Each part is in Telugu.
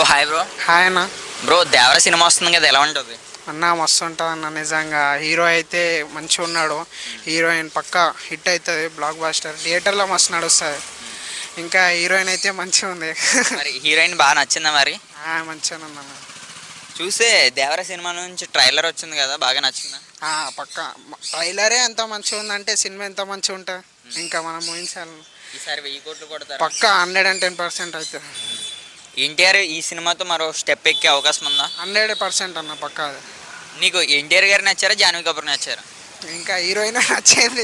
Bro hi bro. హాయ్ అన్న. బ్రో దేవర సినిమా వస్తుంది కదా, ఎలా ఉంటుంది? అన్న మస్తు ఉంటుంది అన్న, నిజంగా హీరో అయితే మంచిగా ఉన్నాడు. హీరోయిన్ పక్క హిట్ అవుతుంది, బ్లాక్ బాస్టర్ థియేటర్లో మస్తు నడుస్తుంది. ఇంకా హీరోయిన్ అయితే మంచిగా ఉంది. మరి హీరోయిన్ బాగా నచ్చిందా మరి? మంచిగా ఉందన్న. చూసే దేవర సినిమా నుంచి ట్రైలర్ వచ్చింది కదా, బాగా నచ్చిందా? పక్క ట్రైలరే ఎంత మంచిగా ఉందంటే సినిమా ఎంత మంచిగా ఉంటుంది. ఇంకా మనం ఊహించాలి. ఈసారి 1000 కోట్లు కొడతారు పక్క 110% అవుతుంది. ఎన్టీఆర్ ఈ సినిమాతో మరో స్టెప్ ఎక్కే అవకాశం ఉందా? 100% అన్న పక్క. నీకు ఎన్టీఆర్ గారు నచ్చారా, జాన్వీ కపూర్ నచ్చారా? ఇంకా హీరోయిన్ నచ్చింది,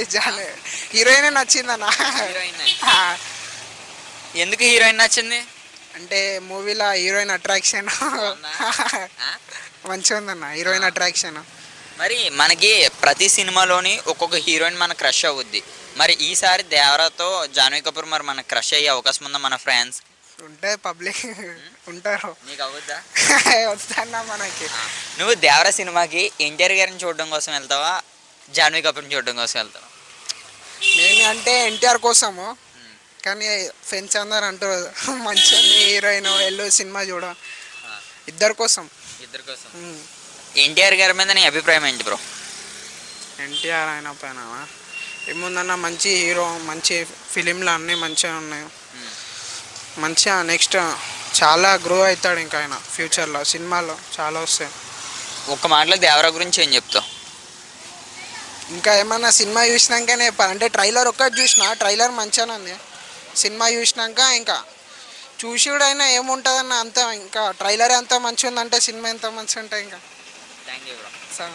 హీరోయినే నచ్చిందన్న. హీరోయిన్ ఎందుకు హీరోయిన్ నచ్చింది అంటే మూవీలో హీరోయిన్ అట్రాక్షన్ మంచిగా ఉందన్న, హీరోయిన్ అట్రాక్షన్. మరి మనకి ప్రతి సినిమాలోని ఒక్కొక్క హీరోయిన్ మన క్రష్ అవుద్ది. మరి ఈసారి దేవరాతో జాన్వీ కపూర్ మరి మనకు క్రష్ అయ్యే అవకాశం ఉందా మన ఫ్యాన్స్? ఉంటే పబ్లిక్ ఉంటారు. నీకు అవుద్దా? వస్తానా మనకి. నువ్వు దేవర సినిమాకి ఎన్టీఆర్ గారిని చూడడం కోసం వెళ్తావా, జాన్వీ కపూర్ని చూడడం కోసం వెళ్తావా? నేను అంటే ఎన్టీఆర్ కోసము, కానీ ఫ్రెండ్స్ అందరు అంటారు మంచిగా హీరోయిన్ వెళ్ళు సినిమా చూడ. ఇద్దరి కోసం. ఎన్టీఆర్ గారి మీద నీ అభిప్రాయం ఏంటి బ్రో? ఎన్టీఆర్ అయిన పైన ఏముందన్న, మంచి హీరో, మంచి ఫిలింలు అన్నీ మంచిగా ఉన్నాయి. మంచిగా నెక్స్ట్ చాలా గ్రో అవుతాడు. ఇంకా ఆయన ఫ్యూచర్లో సినిమాలో చాలా వస్తాయి. ఒక్క మాటలో దేవరా గురించి ఏం చెప్తావు? ఇంకా ఏమన్నా సినిమా చూసినాకనే అంటే ట్రైలర్ ఒక్కటి చూసిన, ట్రైలర్ మంచిగానే ఉంది. సినిమా చూసినాక ఇంకా చూసి కూడా అయినా ఏముంటుందన్న, అంత ఇంకా ట్రైలర్ ఎంత మంచిగా ఉందంటే సినిమా ఎంత మంచిగా ఉంటాయి. ఇంకా థ్యాంక్ యూ బ్రో. సరే.